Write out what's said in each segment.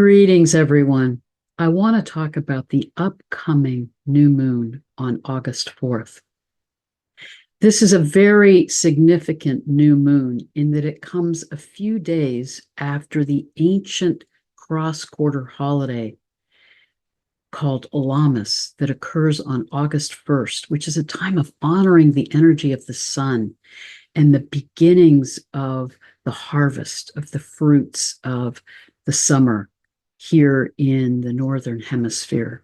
Greetings, everyone. I want to talk about the upcoming new moon on August 4th. This is a very significant new moon in that it comes a few days after the ancient cross-quarter holiday called Lammas that occurs on August 1st, which is a time of honoring the energy of the sun and the beginnings of the harvest of the fruits of the summer here in the Northern Hemisphere.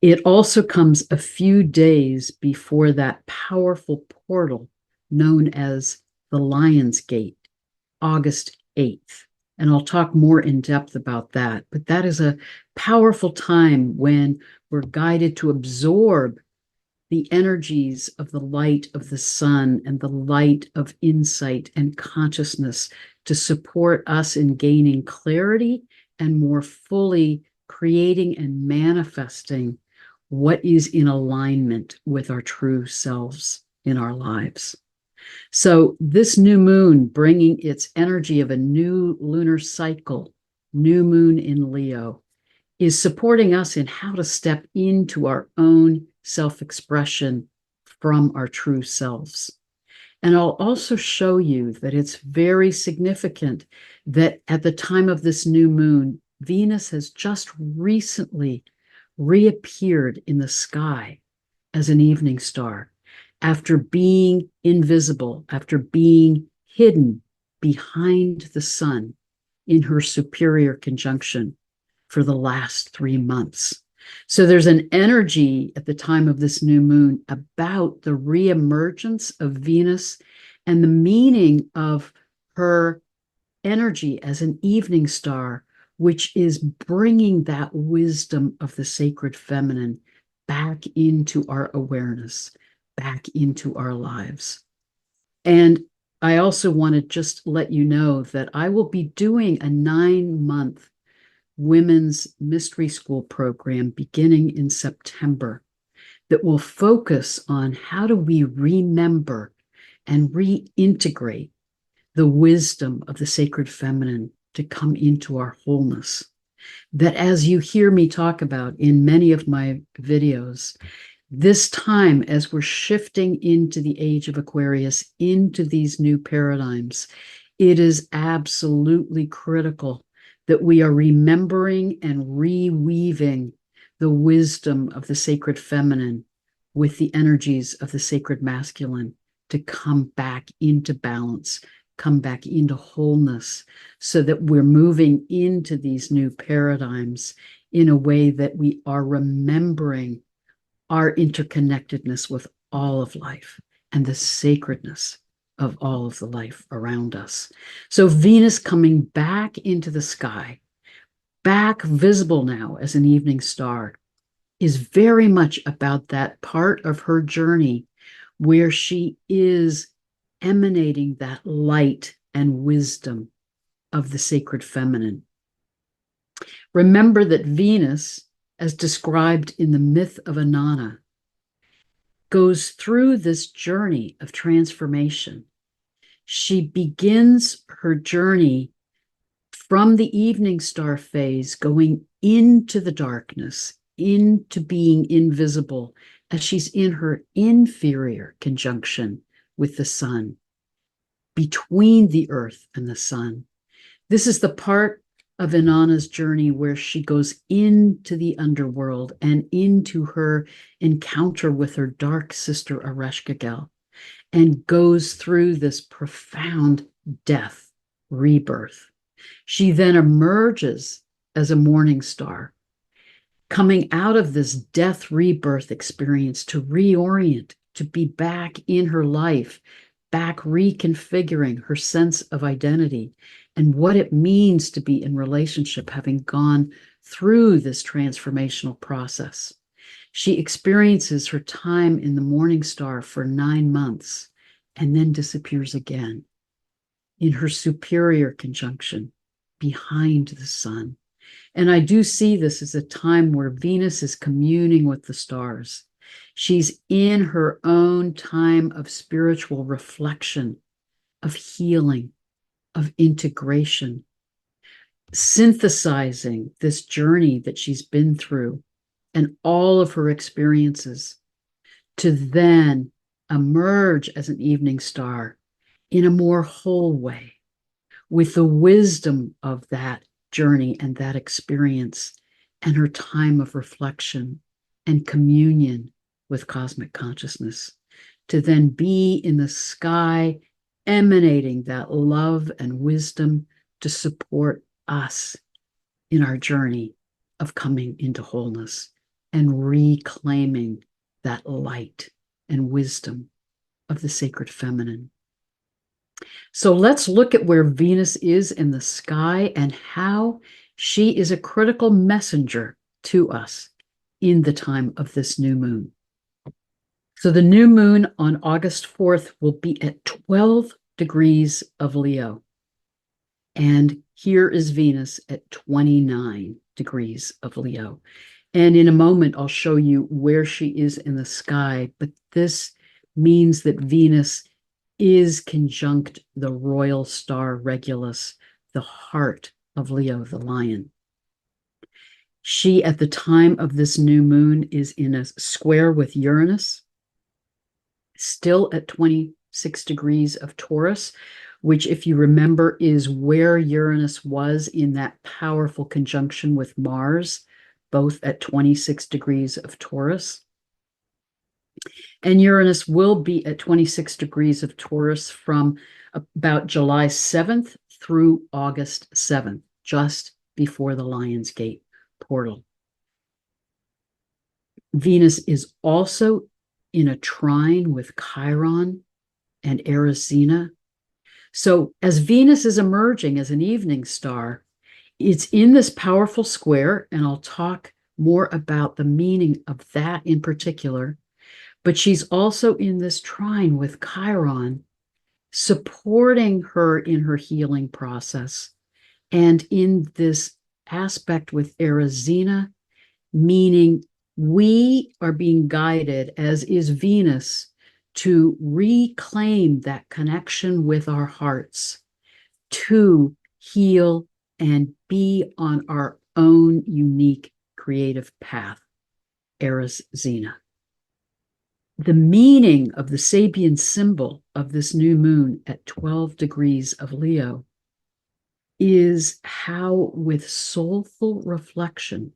It also comes a few days before that powerful portal known as the Lion's Gate, August 8th. And I'll talk more in depth about that. But that is a powerful time when we're guided to absorb the energies of the light of the sun and the light of insight and consciousness to support us in gaining clarity and more fully creating and manifesting what is in alignment with our true selves in our lives. So this new moon, bringing its energy of a new lunar cycle, new moon in Leo, is supporting us in how to step into our own self-expression from our true selves. And I'll also show you that it's very significant that at the time of this new moon, Venus has just recently reappeared in the sky as an evening star after being invisible, after being hidden behind the sun in her superior conjunction for the last 3 months. So there's an energy at the time of this new moon about the reemergence of Venus and the meaning of her energy as an evening star, which is bringing that wisdom of the sacred feminine back into our awareness, back into our lives. And I also want to just let you know that I will be doing a 9-month women's mystery school program beginning in September that will focus on how do we remember and reintegrate the wisdom of the sacred feminine to come into our wholeness. That, as you hear me talk about in many of my videos, this time as we're shifting into the age of Aquarius, into these new paradigms, it is absolutely critical that we are remembering and reweaving the wisdom of the sacred feminine with the energies of the sacred masculine to come back into balance, come back into wholeness, so that we're moving into these new paradigms in a way that we are remembering our interconnectedness with all of life and the sacredness of all of the life around us. So Venus coming back into the sky, back visible now as an evening star, is very much about that part of her journey where she is emanating that light and wisdom of the sacred feminine. Remember that Venus, as described in the myth of Inanna, goes through this journey of transformation. She begins her journey from the evening star phase, going into the darkness, into being invisible, as she's in her inferior conjunction with the sun, between the earth and the sun. This is the part of Inanna's journey where she goes into the underworld and into her encounter with her dark sister Ereshkigal, and goes through this profound death, rebirth. She then emerges as a morning star, coming out of this death rebirth experience to reorient, to be back in her life, back reconfiguring her sense of identity and what it means to be in relationship, having gone through this transformational process. She experiences her time in the morning star for 9 months and then disappears again in her superior conjunction behind the sun. And I do see this as a time where Venus is communing with the stars. She's in her own time of spiritual reflection, of healing, of integration, synthesizing this journey that she's been through and all of her experiences to then emerge as an evening star in a more whole way with the wisdom of that journey and that experience and her time of reflection and communion with cosmic consciousness, to then be in the sky, emanating that love and wisdom to support us in our journey of coming into wholeness and reclaiming that light and wisdom of the sacred feminine. So let's look at where Venus is in the sky and how she is a critical messenger to us in the time of this new moon. So the new moon on August 4th will be at 12 degrees of Leo. And here is Venus at 29 degrees of Leo. And in a moment, I'll show you where she is in the sky. But this means that Venus is conjunct the royal star Regulus, the heart of Leo, the lion. She, at the time of this new moon, is in a square with Uranus, still at 26 degrees of Taurus, which, if you remember, is where Uranus was in that powerful conjunction with Mars, both at 26 degrees of Taurus. And Uranus will be at 26 degrees of Taurus from about July 7th through August 7th, just before the Lion's Gate portal. Venus is also in a trine with Chiron and Erisina. So as Venus is emerging as an evening star, it's in this powerful square, and I'll talk more about the meaning of that in particular. But she's also in this trine with Chiron, supporting her in her healing process. And in this aspect with Erisina, meaning we are being guided, as is Venus, to reclaim that connection with our hearts, to heal and be on our own unique creative path, Erisina. The meaning of the Sabian symbol of this new moon at 12 degrees of Leo is how, with soulful reflection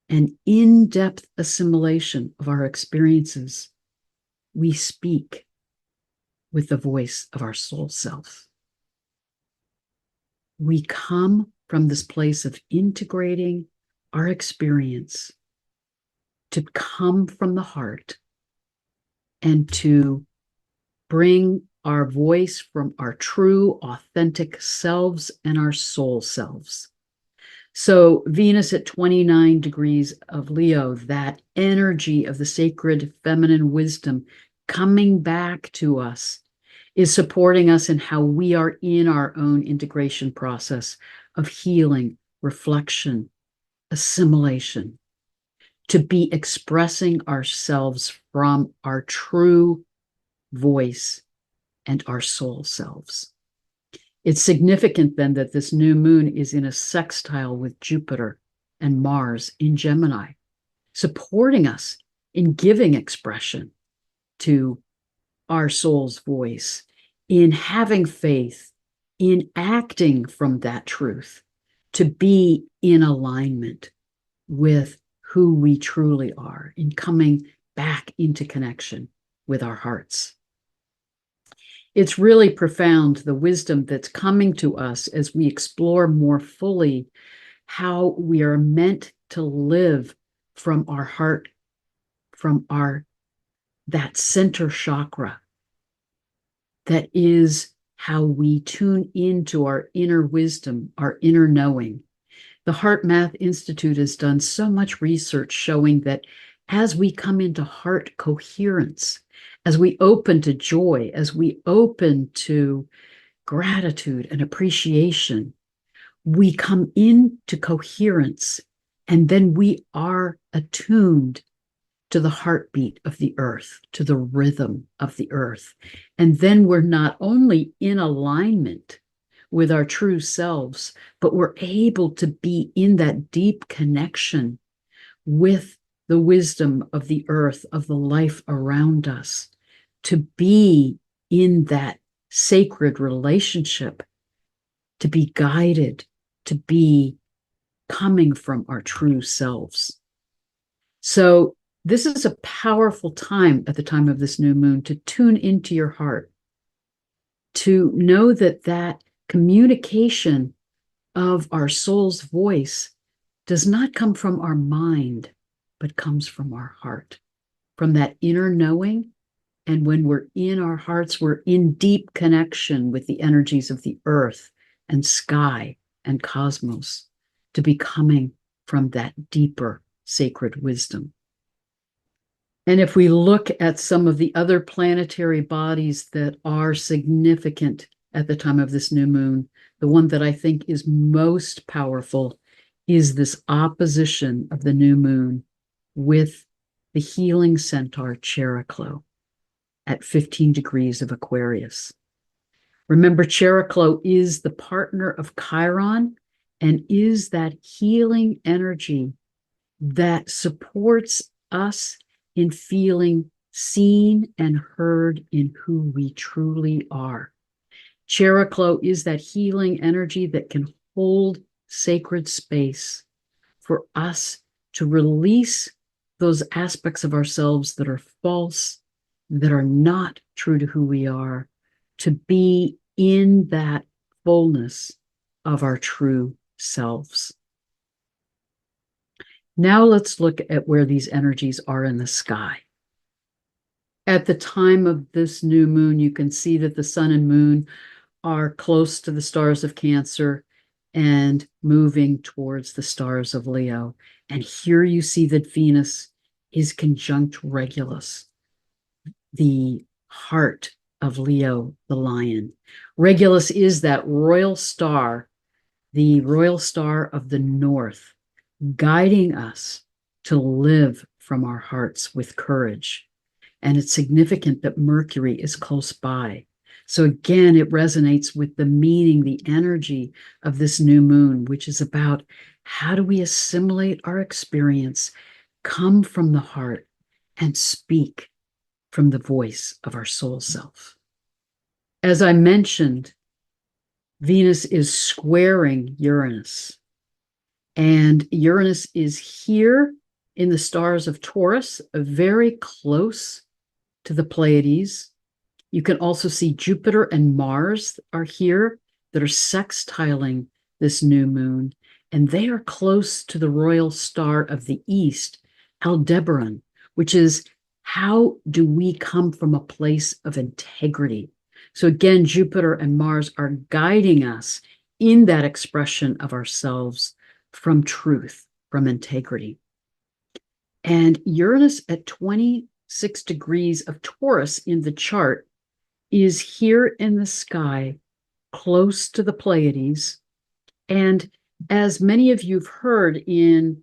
and in-depth assimilation of our experiences, we speak with the voice of our soul self. We come from this place of integrating our experience to come from the heart and to bring our voice from our true, authentic selves and our soul selves. So Venus at 29 degrees of Leo, that energy of the sacred feminine wisdom coming back to us, is supporting us in how we are in our own integration process of healing, reflection, assimilation, to be expressing ourselves from our true voice and our soul selves. It's significant then that this new moon is in a sextile with Jupiter and Mars in Gemini, supporting us in giving expression to our soul's voice, in having faith, in acting from that truth, to be in alignment with who we truly are, in coming back into connection with our hearts. It's really profound, the wisdom that's coming to us as we explore more fully how we are meant to live from our heart, from that center chakra. That is how we tune into our inner wisdom, our inner knowing. The Heart Math Institute has done so much research showing that as we come into heart coherence, as we open to joy, as we open to gratitude and appreciation, we come into coherence, and then we are attuned to the heartbeat of the earth, to the rhythm of the earth. And then we're not only in alignment with our true selves, but we're able to be in that deep connection with the wisdom of the earth, of the life around us, to be in that sacred relationship, to be guided, to be coming from our true selves. So this is a powerful time at the time of this new moon to tune into your heart, to know that that communication of our soul's voice does not come from our mind, but comes from our heart, from that inner knowing. And when we're in our hearts, we're in deep connection with the energies of the earth and sky and cosmos, to be coming from that deeper sacred wisdom. And if we look at some of the other planetary bodies that are significant at the time of this new moon, the one that I think is most powerful is this opposition of the new moon with the healing centaur Chariklo at 15 degrees of Aquarius. Remember, Chariklo is the partner of Chiron and is that healing energy that supports us in feeling seen and heard in who we truly are. Chariklo is that healing energy that can hold sacred space for us to release those aspects of ourselves that are false, that are not true to who we are, to be in that fullness of our true selves. Now let's look at where these energies are in the sky. At the time of this new moon, you can see that the sun and moon are close to the stars of Cancer and moving towards the stars of Leo. And here you see that Venus is conjunct Regulus, the heart of Leo, the lion. Regulus is that royal star, the royal star of the north, guiding us to live from our hearts with courage. And it's significant that Mercury is close by. So again, it resonates with the meaning, the energy of this new moon, which is about how do we assimilate our experience, come from the heart, and speak from the voice of our soul self. As I mentioned, Venus is squaring Uranus, and Uranus is here in the stars of Taurus, very close to the Pleiades. You can also see Jupiter and Mars are here that are sextiling this new moon, and they are close to the royal star of the east, Aldebaran, which is how do we come from a place of integrity? So again, Jupiter and Mars are guiding us in that expression of ourselves from truth, from integrity. And Uranus at 26 degrees of Taurus in the chart is here in the sky, close to the Pleiades. And as many of you have heard in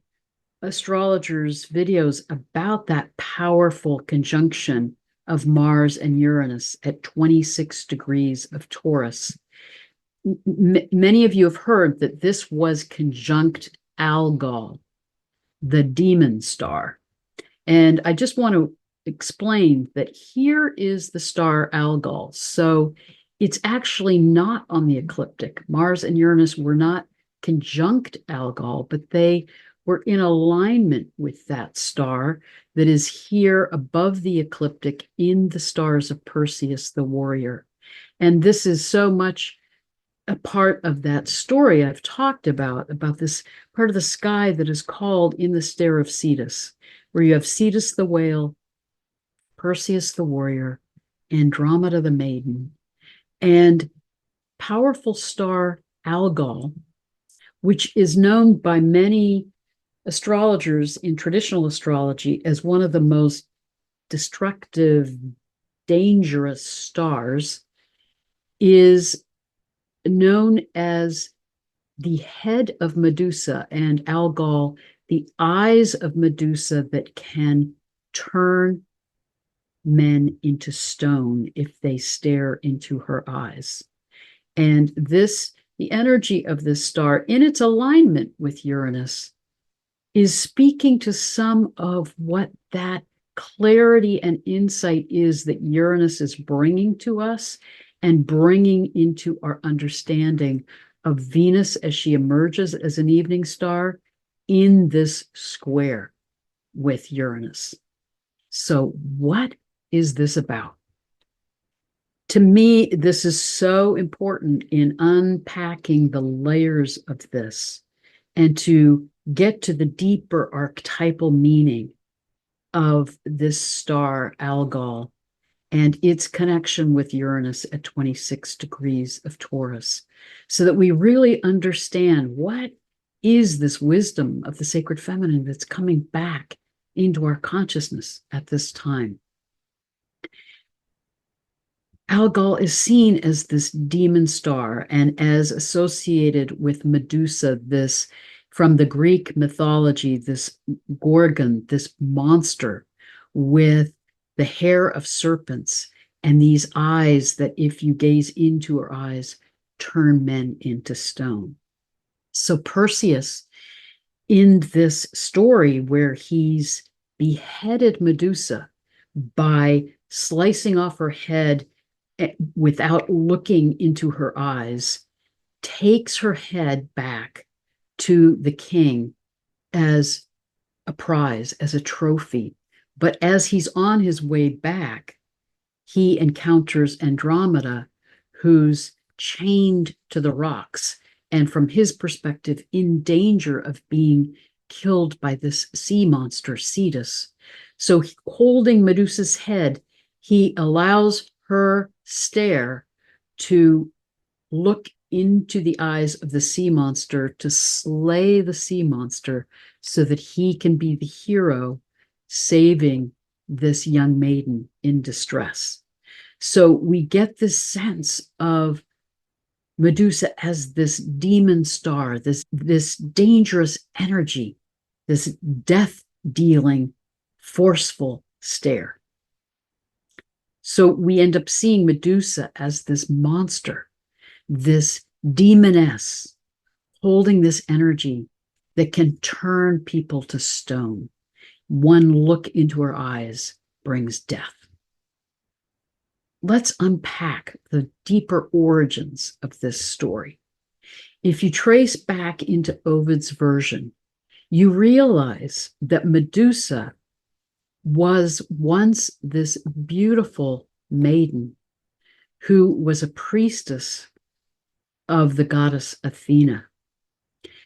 astrologers' videos about that powerful conjunction of Mars and Uranus at 26 degrees of Taurus, many of you have heard that this was conjunct Algol, the demon star. And I just want to explain that here is the star Algol. So it's actually not on the ecliptic. Mars and Uranus were not conjunct Algol, but they were in alignment with that star that is here above the ecliptic in the stars of Perseus, the warrior. And this is so much a part of that story I've talked about this part of the sky that is called in the Stair of Cetus, where you have Cetus the whale, Perseus the warrior, Andromeda the maiden, and powerful star Algol, which is known by many astrologers in traditional astrology as one of the most destructive, dangerous stars, is known as the head of Medusa, and Algol, the eyes of Medusa that can turn men into stone if they stare into her eyes. And this the energy of this star in its alignment with Uranus is speaking to some of what that clarity and insight is that Uranus is bringing to us and bringing into our understanding of Venus as she emerges as an evening star in this square with Uranus. So, what is this about? To me, this is so important in unpacking the layers of this and to get to the deeper archetypal meaning of this star, Algol, and its connection with Uranus at 26 degrees of Taurus, so that we really understand what is this wisdom of the sacred feminine that's coming back into our consciousness at this time. Algol is seen as this demon star and as associated with Medusa, this from the Greek mythology, this gorgon, this monster with the hair of serpents and these eyes that, if you gaze into her eyes, turn men into stone. So Perseus, in this story where he's beheaded Medusa by slicing off her head without looking into her eyes, takes her head back to the king as a prize, as a trophy. But as he's on his way back, he encounters Andromeda, who's chained to the rocks, and from his perspective, in danger of being killed by this sea monster, Cetus. So, holding Medusa's head, he allows her stare to look into the eyes of the sea monster, to slay the sea monster so that he can be the hero saving this young maiden in distress. So we get this sense of Medusa as this demon star, this dangerous energy, this death-dealing, forceful stare. So we end up seeing Medusa as this monster, this demoness, holding this energy that can turn people to stone. One look into her eyes brings death. Let's unpack the deeper origins of this story. If you trace back into Ovid's version, you realize that Medusa was once this beautiful maiden who was a priestess of the goddess Athena.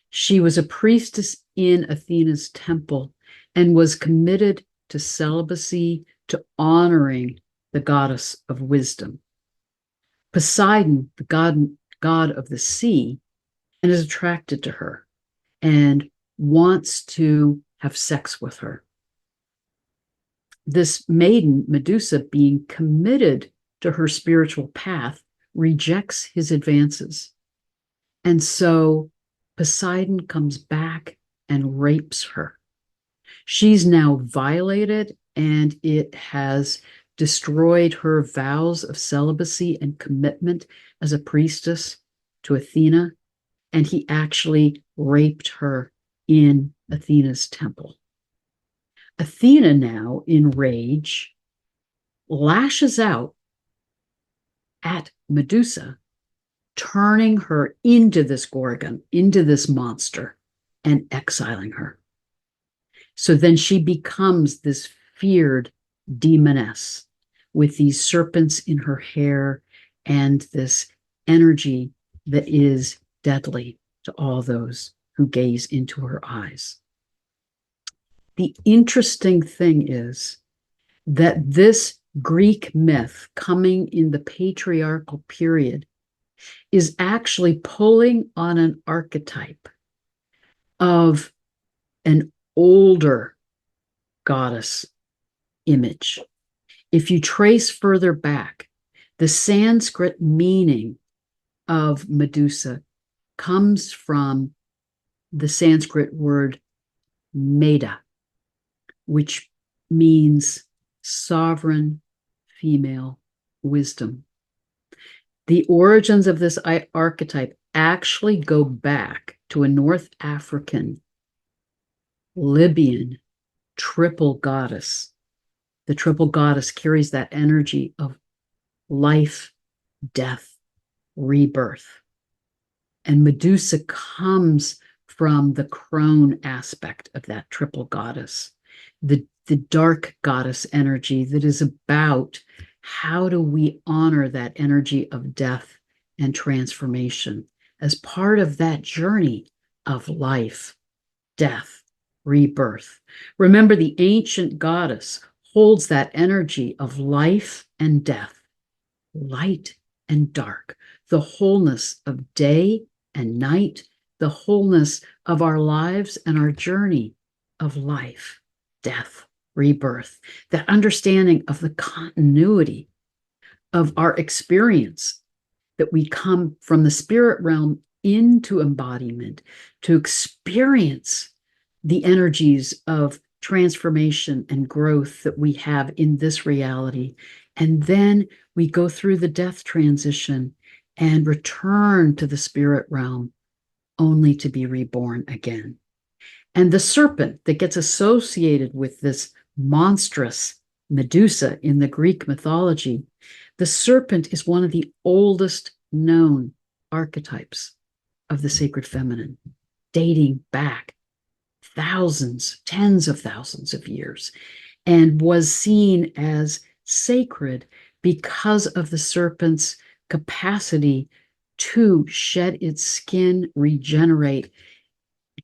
She was a priestess in Athena's temple and was committed to celibacy, to honoring the goddess of wisdom. Poseidon, the god of the sea, and is attracted to her and wants to have sex with her. This maiden, Medusa, being committed to her spiritual path, rejects his advances. And so Poseidon comes back and rapes her. She's now violated, and it has destroyed her vows of celibacy and commitment as a priestess to Athena, and he actually raped her in Athena's temple. Athena now, in rage, lashes out at Medusa, turning her into this gorgon, into this monster, and exiling her. So then she becomes this feared demoness with these serpents in her hair and this energy that is deadly to all those who gaze into her eyes. The interesting thing is that this Greek myth, coming in the patriarchal period, is actually pulling on an archetype of an older goddess image. If you trace further back, the Sanskrit meaning of Medusa comes from the Sanskrit word Meda, which means sovereign female wisdom. The origins of this archetype actually go back to a North African, Libyan triple goddess. The triple goddess carries that energy of life, death, rebirth. And Medusa comes from the crone aspect of that triple goddess, the dark goddess energy that is about how do we honor that energy of death and transformation as part of that journey of life, death, rebirth. Remember, the ancient goddess holds that energy of life and death, light and dark, the wholeness of day and night, the wholeness of our lives and our journey of life, death, rebirth, that understanding of the continuity of our experience, that we come from the spirit realm into embodiment to experience the energies of transformation and growth that we have in this reality. And then we go through the death transition and return to the spirit realm only to be reborn again. And the serpent that gets associated with this monstrous Medusa in the Greek mythology, the serpent is one of the oldest known archetypes of the sacred feminine, dating back thousands, tens of thousands of years, and was seen as sacred because of the serpent's capacity to shed its skin, regenerate,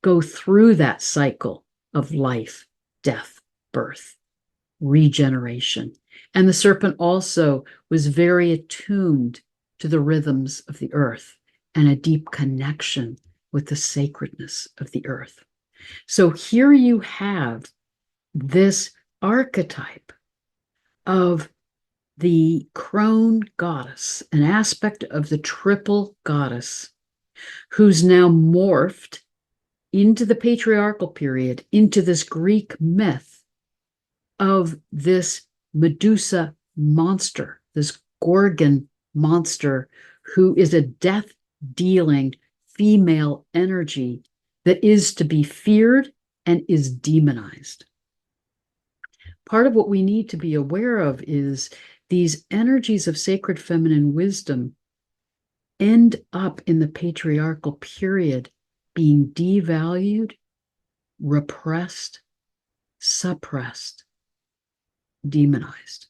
go through that cycle of life, death, birth, regeneration. And the serpent also was very attuned to the rhythms of the earth and a deep connection with the sacredness of the earth. So here you have this archetype of the crone goddess, an aspect of the triple goddess, who's now morphed into the patriarchal period, into this Greek myth of this Medusa monster, this Gorgon monster, who is a death-dealing female energy that is to be feared and is demonized. Part of what we need to be aware of is these energies of sacred feminine wisdom end up in the patriarchal period being devalued, repressed, suppressed, demonized.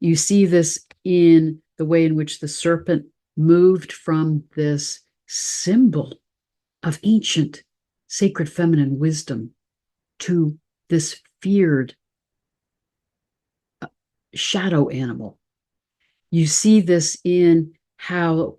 You see this in the way in which the serpent moved from this symbol of ancient sacred feminine wisdom to this feared shadow animal. You see this in how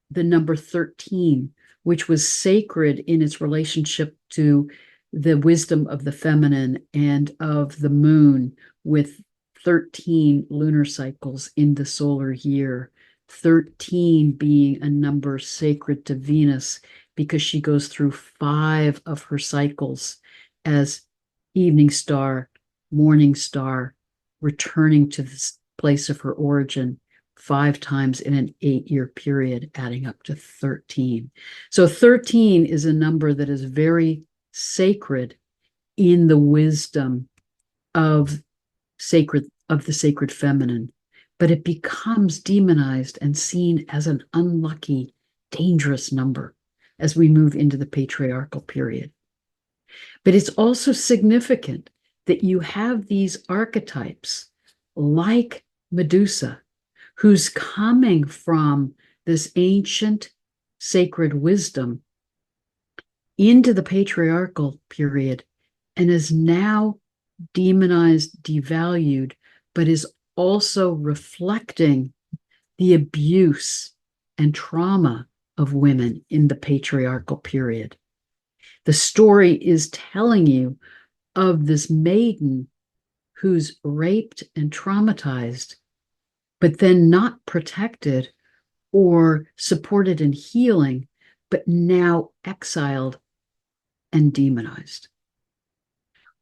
the number 13, which was sacred in its relationship to the wisdom of the feminine and of the moon, with 13 lunar cycles in the solar year, 13 being a number sacred to Venus because she goes through 5 of her cycles as evening star, morning star, returning to this place of her origin 5 times in an 8-year period, adding up to 13. So 13 is a number that is very sacred in the wisdom of the sacred feminine, but it becomes demonized and seen as an unlucky, dangerous number as we move into the patriarchal period. But it's also significant that you have these archetypes like Medusa, who's coming from this ancient sacred wisdom into the patriarchal period and is now demonized, devalued, but is also reflecting the abuse and trauma of women in the patriarchal period. The story is telling you of this maiden who's raped and traumatized, but then not protected or supported in healing, but now exiled and demonized.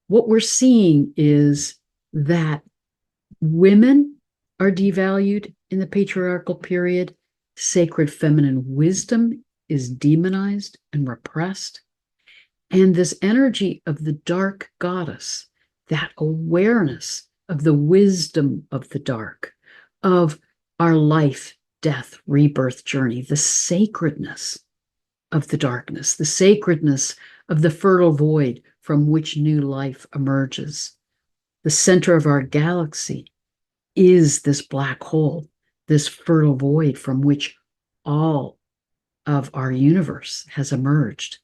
What we're seeing is that women are devalued in the patriarchal period, sacred feminine wisdom is demonized and repressed. And this energy of the dark goddess, that awareness of the wisdom of the dark, of our life, death, rebirth journey, the sacredness of the darkness, the sacredness of the fertile void from which new life emerges. The center of our galaxy is this black hole, this fertile void from which all of our universe has emerged.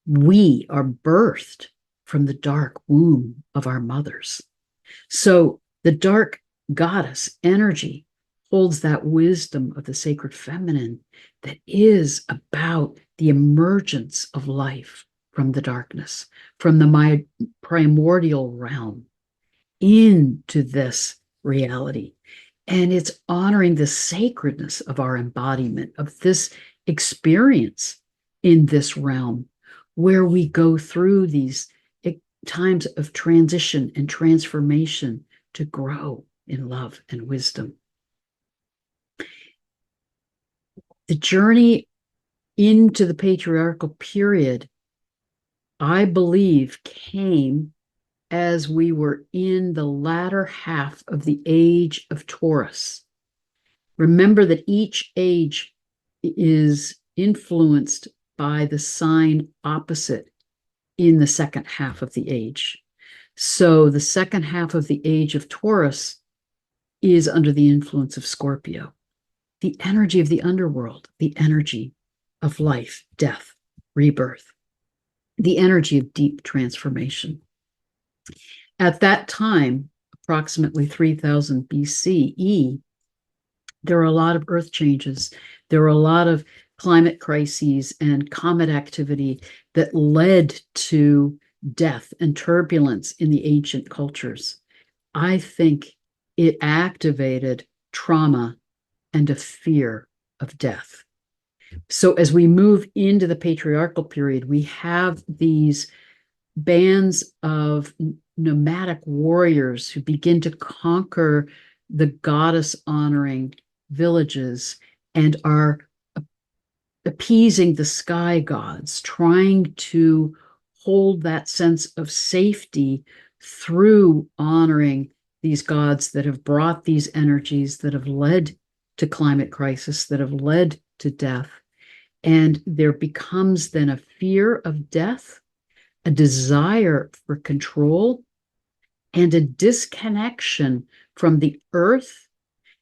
We are birthed from the dark womb of our mothers. So the dark goddess energy holds that wisdom of the sacred feminine that is about the emergence of life from the darkness, from the primordial realm into this reality. And it's honoring the sacredness of our embodiment, of this experience in this realm, where we go through these times of transition and transformation to grow in love and wisdom. The journey into the patriarchal period, I believe, came as we were in the latter half of the age of Taurus. Remember that each age is influenced by the sign opposite in the second half of the age. So the second half of the age of Taurus is under the influence of Scorpio, the energy of the underworld, the energy of life, death, rebirth, the energy of deep transformation. At that time, approximately 3000 BCE, there were a lot of earth changes. There were a lot of climate crises and comet activity that led to death and turbulence in the ancient cultures. I think it activated trauma and a fear of death. So as we move into the patriarchal period, we have these bands of nomadic warriors who begin to conquer the goddess honoring villages and are appeasing the sky gods, trying to hold that sense of safety through honoring these gods that have brought these energies that have led to climate crisis, that have led to death. And there becomes then a fear of death, a desire for control, and a disconnection from the earth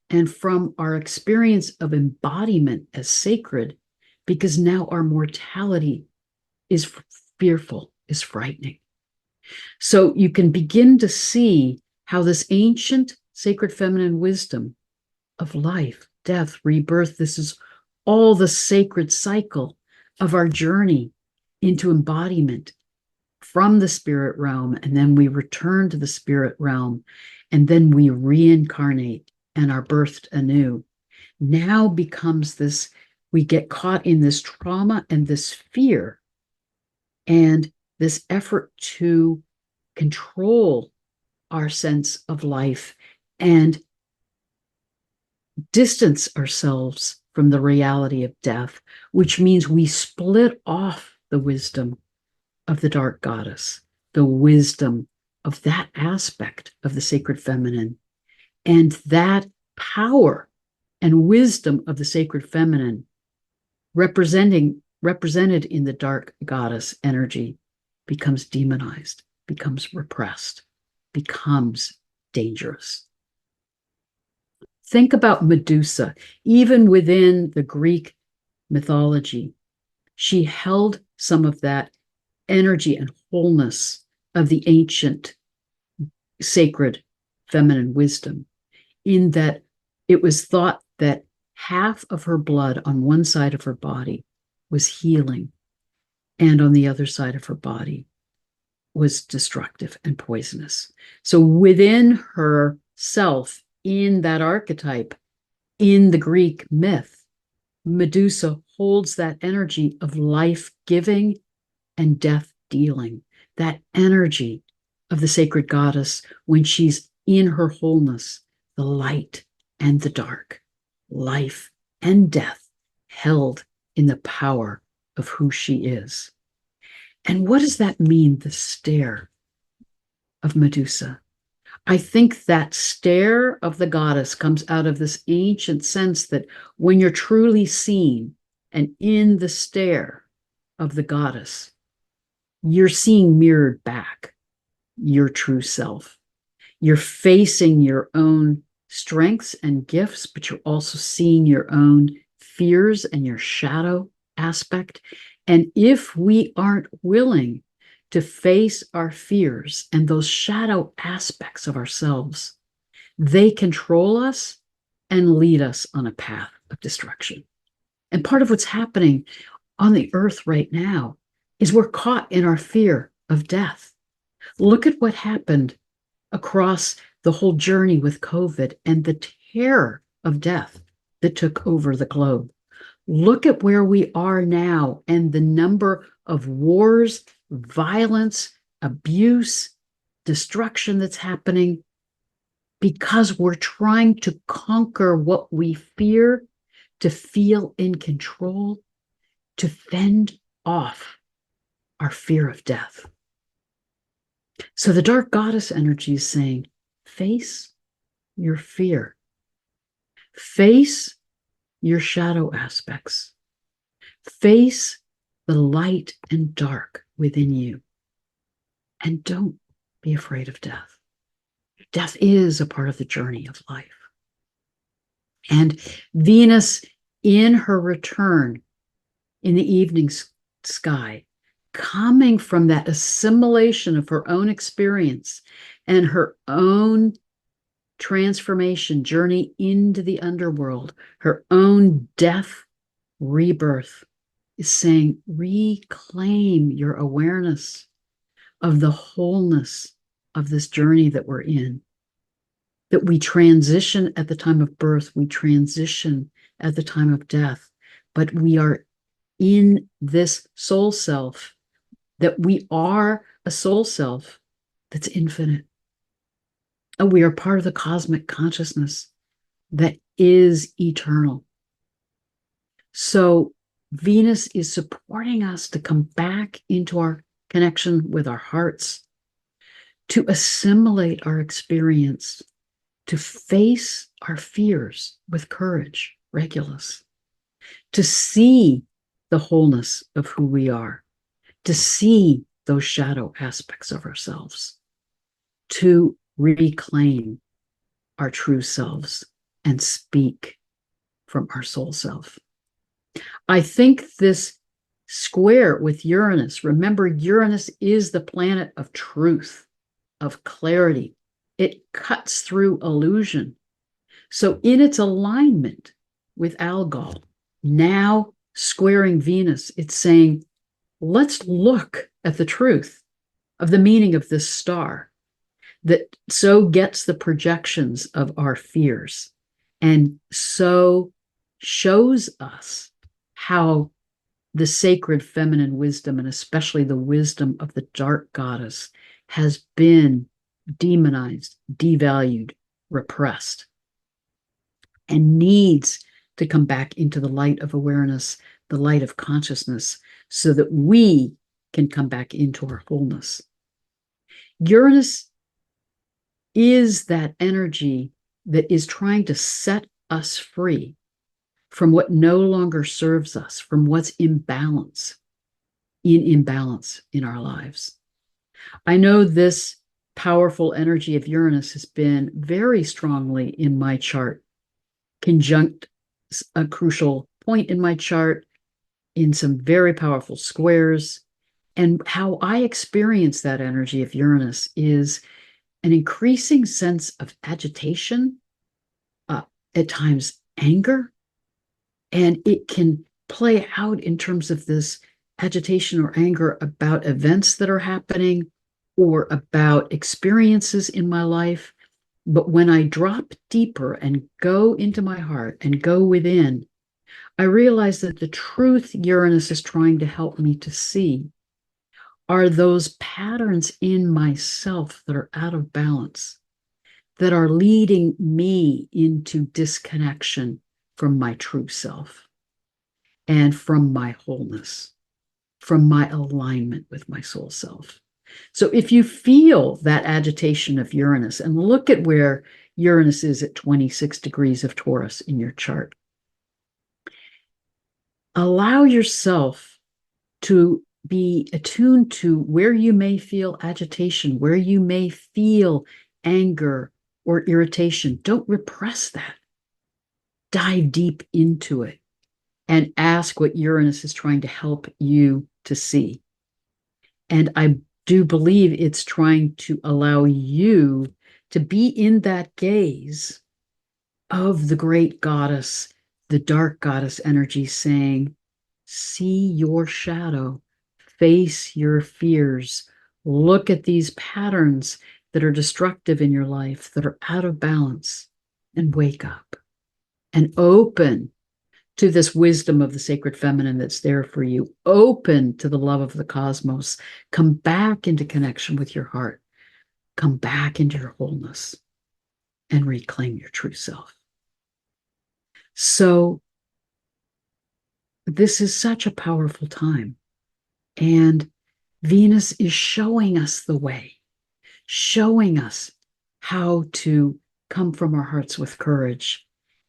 and from our experience of embodiment as sacred, because now our mortality is fearful, is frightening. So you can begin to see how this ancient sacred feminine wisdom of life, death, rebirth, this is all the sacred cycle of our journey into embodiment from the spirit realm, and then we return to the spirit realm, and then we reincarnate and are birthed anew. Now becomes this, we get caught in this trauma and this fear and this effort to control our sense of life and distance ourselves from the reality of death, which means we split off the wisdom of the dark goddess, the wisdom of that aspect of the sacred feminine, and that power and wisdom of the sacred feminine represented in the dark goddess energy becomes demonized, becomes repressed, becomes dangerous. Think about Medusa. Even within the Greek mythology, she held some of that energy and wholeness of the ancient sacred feminine wisdom, in that it was thought that half of her blood on one side of her body was healing, and on the other side of her body was destructive and poisonous. So within herself, in that archetype, in the Greek myth, Medusa holds that energy of life-giving and death-dealing, that energy of the sacred goddess when she's in her wholeness, the light and the dark, life and death held in the power of who she is. And what does that mean, the stare of Medusa? I think that stare of the goddess comes out of this ancient sense that when you're truly seen and in the stare of the goddess, you're seeing mirrored back your true self. You're facing your own strengths and gifts, but you're also seeing your own fears and your shadow aspect. And if we aren't willing to face our fears and those shadow aspects of ourselves, they control us and lead us on a path of destruction. And part of what's happening on the earth right now is we're caught in our fear of death. Look at what happened across the whole journey with COVID and the terror of death that took over the globe. Look at where we are now and the number of wars, violence, abuse, destruction that's happening because we're trying to conquer what we fear, to feel in control, to fend off our fear of death. So the dark goddess energy is saying, face your fear. Face your shadow aspects. Face the light and dark within you. And don't be afraid of death. Death is a part of the journey of life. And Venus, in her return in the evening sky, coming from that assimilation of her own experience and her own transformation journey into the underworld, her own death rebirth, is saying, reclaim your awareness of the wholeness of this journey that we're in. That we transition at the time of birth, we transition at the time of death, but we are in this soul self, that we are a soul self that's infinite. And we are part of the cosmic consciousness that is eternal. So Venus is supporting us to come back into our connection with our hearts, to assimilate our experience, to face our fears with courage, Regulus, to see the wholeness of who we are, to see those shadow aspects of ourselves, to reclaim our true selves and speak from our soul self. I think this square with Uranus, remember, Uranus is the planet of truth, of clarity. It cuts through illusion. So in its alignment with Algol, now squaring Venus, it's saying, let's look at the truth of the meaning of this star that so gets the projections of our fears and so shows us how the sacred feminine wisdom, and especially the wisdom of the dark goddess, has been demonized, devalued, repressed, and needs to come back into the light of awareness, the light of consciousness, so that we can come back into our wholeness. Uranus is that energy that is trying to set us free from what no longer serves us, from what's imbalance in our lives. I know this powerful energy of Uranus has been very strongly in my chart, conjunct a crucial point in my chart, in some very powerful squares. And how I experience that energy of Uranus is an increasing sense of agitation, at times anger, and it can play out in terms of this agitation or anger about events that are happening or about experiences in my life. But when I drop deeper and go into my heart and go within, I realize that the truth Uranus is trying to help me to see are those patterns in myself that are out of balance, that are leading me into disconnection from my true self. and from my wholeness, from my alignment with my soul self. So if you feel that agitation of Uranus, and look at where Uranus is at 26 degrees of Taurus in your chart, allow yourself to be attuned to where you may feel agitation, where you may feel anger or irritation. Don't repress that. Dive deep into it and ask what Uranus is trying to help you to see. And I do believe it's trying to allow you to be in that gaze of the great goddess, the dark goddess energy, saying, see your shadow, face your fears, look at these patterns that are destructive in your life, that are out of balance, and wake up and open to this wisdom of the sacred feminine that's there for you. Open to the love of the cosmos. Come back into connection with your heart. Come back into your wholeness and reclaim your true self. So this is such a powerful time. And Venus is showing us the way, showing us how to come from our hearts with courage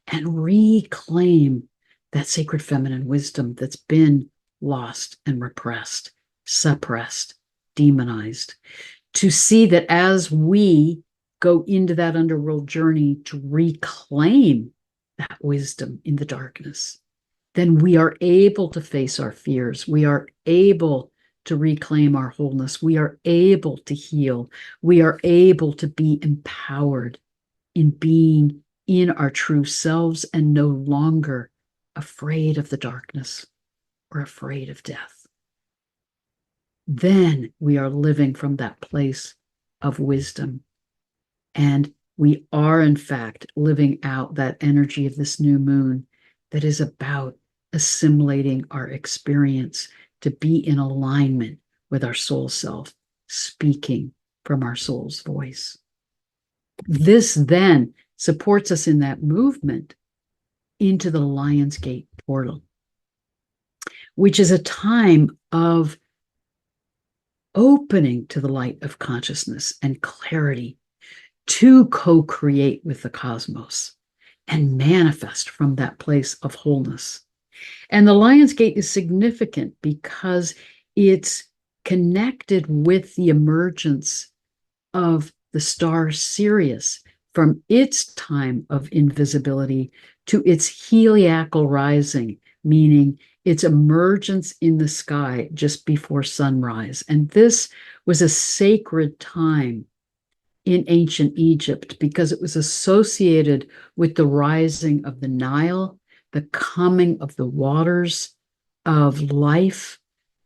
and reclaim that sacred feminine wisdom that's been lost and repressed, suppressed, demonized. To see that as we go into that underworld journey to reclaim that wisdom in the darkness, then we are able to face our fears. We are able to reclaim our wholeness. We are able to heal. We are able to be empowered in being in our true selves and no longer afraid of the darkness or afraid of death. Then we are living from that place of wisdom. And we are, in fact, living out that energy of this new moon that is about assimilating our experience to be in alignment with our soul self, speaking from our soul's voice. This then supports us in that movement into the Lion's Gate portal, which is a time of opening to the light of consciousness and clarity to co-create with the cosmos and manifest from that place of wholeness. And the Lion's Gate is significant because it's connected with the emergence of the star Sirius from its time of invisibility to its heliacal rising, meaning its emergence in the sky just before sunrise. And this was a sacred time in ancient Egypt because it was associated with the rising of the Nile, the coming of the waters of life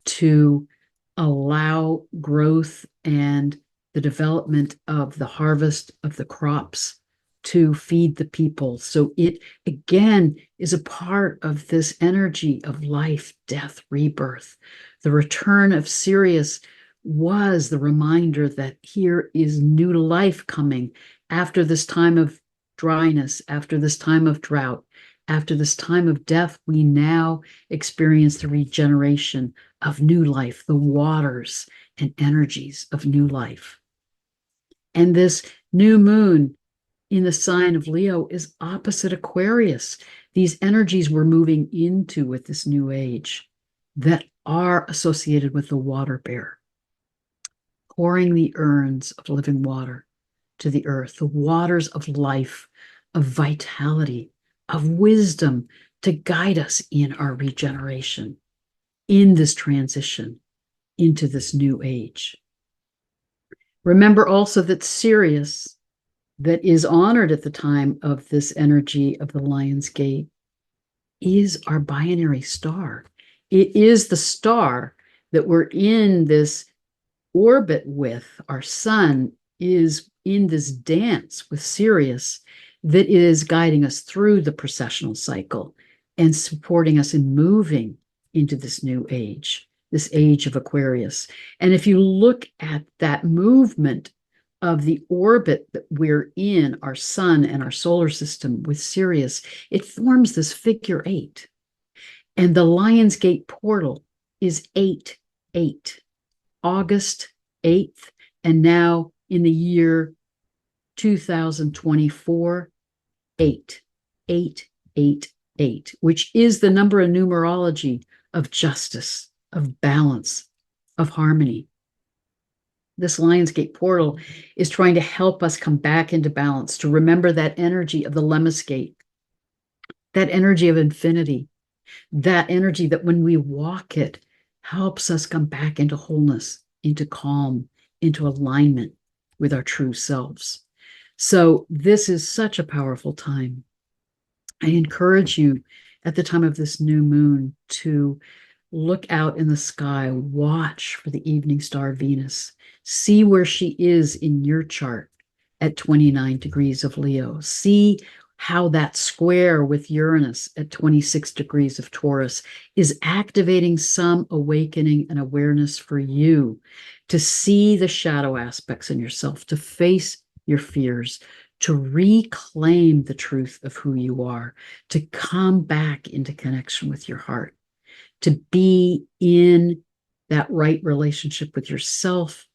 to allow growth and the development of the harvest of the crops to feed the people. So it, again, is a part of this energy of life, death, rebirth. The return of Sirius was the reminder that here is new life coming after this time of dryness, after this time of drought, after this time of death. We now experience the regeneration of new life, the waters and energies of new life. And this new moon in the sign of Leo is opposite Aquarius. These energies we're moving into with this new age that are associated with the water bear, pouring the urns of living water to the earth, the waters of life, of vitality, of wisdom to guide us in our regeneration, in this transition into this new age. Remember also that Sirius, that is honored at the time of this energy of the Lion's Gate, is our binary star. It is the star that we're in this orbit with. Our sun is in this dance with Sirius that is guiding us through the precessional cycle and supporting us in moving into this new age, this age of Aquarius. And if you look at that movement of the orbit that we're in, our sun and our solar system with Sirius, it forms this figure 8. And the Lionsgate portal is 8/8, August 8th. And now in the year 2024, 8/8/8, which is the number of numerology of justice, of balance, of harmony. This Lionsgate portal is trying to help us come back into balance, to remember that energy of the Lemmas Gate, that energy of infinity, that energy that when we walk it helps us come back into wholeness, into calm, into alignment with our true selves. So this is such a powerful time. I encourage you at the time of this new moon to look out in the sky, watch for the evening star Venus, see where she is in your chart at 29 degrees of Leo. See how that square with Uranus at 26 degrees of Taurus is activating some awakening and awareness for you to see the shadow aspects in yourself, to face your fears, to reclaim the truth of who you are, to come back into connection with your heart, to be in that right relationship with yourself,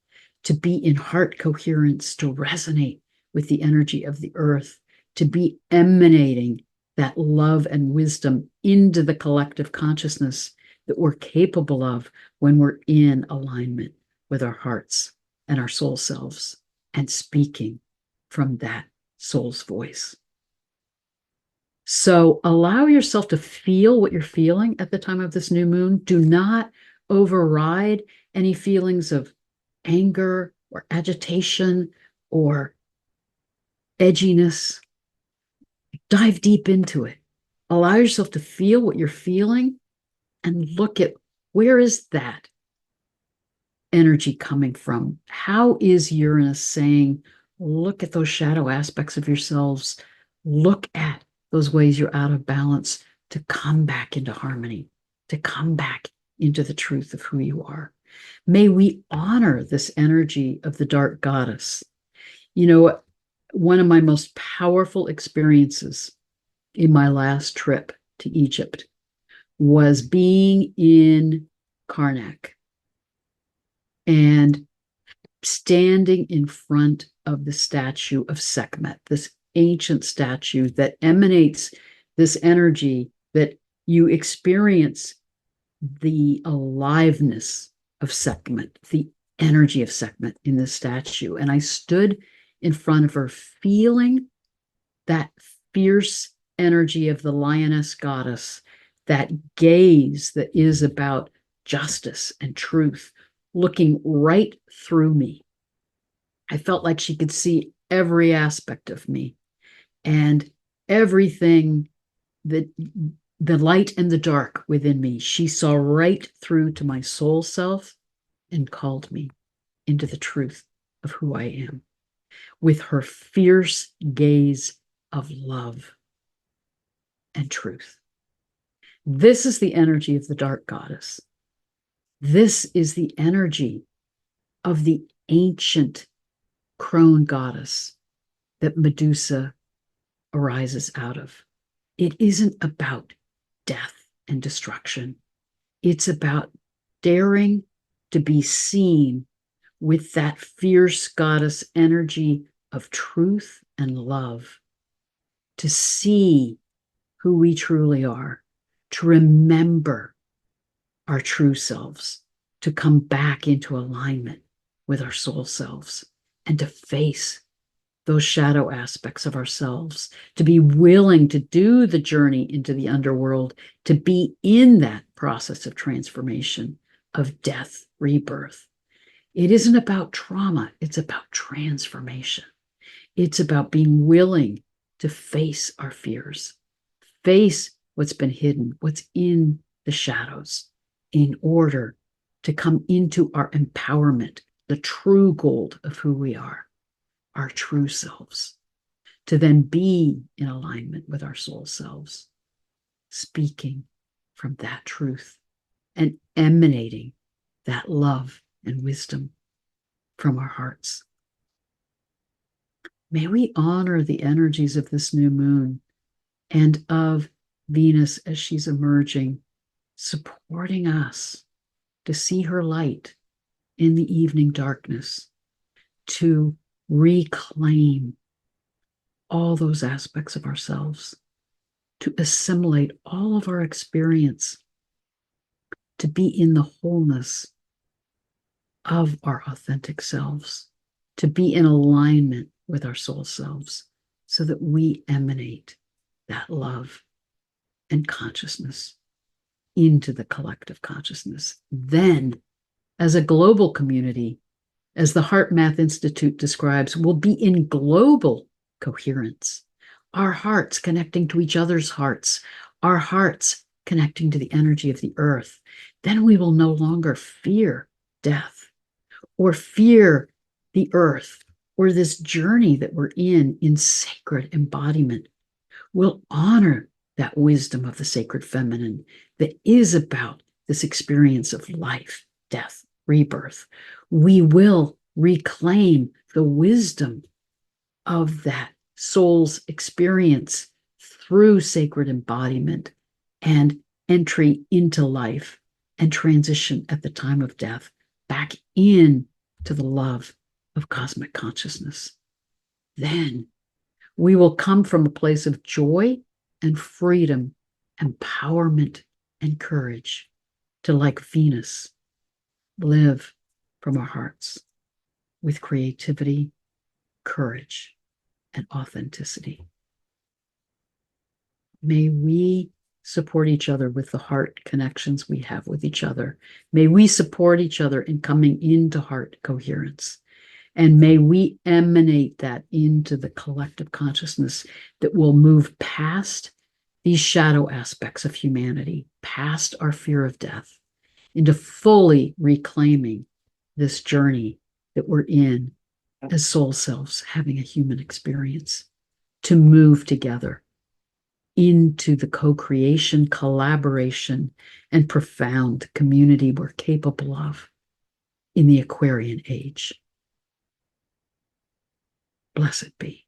to be in heart coherence, to resonate with the energy of the earth, to be emanating that love and wisdom into the collective consciousness that we're capable of when we're in alignment with our hearts and our soul selves and speaking from that soul's voice. So allow yourself to feel what you're feeling at the time of this new moon. Do not override any feelings of anger or agitation or edginess. Dive deep into it. Allow yourself to feel what you're feeling and look at where is that energy coming from? How is Uranus saying, look at those shadow aspects of yourselves, look at those ways you're out of balance, to come back into harmony, to come back into the truth of who you are. May we honor this energy of the dark goddess. You know, one of my most powerful experiences in my last trip to Egypt was being in Karnak and standing in front of the statue of Sekhmet, this ancient statue that emanates this energy that you experience the aliveness of Sekhmet, the energy of Sekhmet in this statue. And I stood in front of her feeling that fierce energy of the lioness goddess, that gaze that is about justice and truth, looking right through me. I felt like she could see every aspect of me and everything, that the light and the dark within me. She saw right through to my soul self and called me into the truth of who I am with her fierce gaze of love and truth. This is the energy of the dark goddess. This is the energy of the ancient crone goddess that Medusa arises out of. It isn't about death and destruction. It's about daring to be seen with that fierce goddess energy of truth and love, to see who we truly are, to remember our true selves, to come back into alignment with our soul selves, and to face those shadow aspects of ourselves, to be willing to do the journey into the underworld, to be in that process of transformation, of death, rebirth. It isn't about trauma, it's about transformation. It's about being willing to face our fears, face what's been hidden, what's in the shadows, in order to come into our empowerment, the true gold of who we are, our true selves, to then be in alignment with our soul selves, speaking from that truth and emanating that love and wisdom from our hearts. May we honor the energies of this new moon and of Venus as she's emerging supporting us to see her light in the evening darkness, to reclaim all those aspects of ourselves, to assimilate all of our experience, to be in the wholeness of our authentic selves, to be in alignment with our soul selves, so that we emanate that love and consciousness into the collective consciousness. Then, as a global community, as the Heart Math Institute describes, we'll be in global coherence. Our hearts connecting to each other's hearts, our hearts connecting to the energy of the earth. Then we will no longer fear death or fear the earth or this journey that we're in sacred embodiment. We'll honor that wisdom of the sacred feminine that is about this experience of life, death, rebirth. We will reclaim the wisdom of that soul's experience through sacred embodiment and entry into life and transition at the time of death back in to the love of cosmic consciousness. Then we will come from a place of joy and freedom, empowerment and courage to, like Venus, live from our hearts with creativity, courage, and authenticity. May we support each other with the heart connections we have with each other. May we support each other in coming into heart coherence. And may we emanate that into the collective consciousness that will move past these shadow aspects of humanity, past our fear of death, into fully reclaiming this journey that we're in as soul selves having a human experience, to move together into the co-creation, collaboration, and profound community we're capable of in the Aquarian age. Blessed be.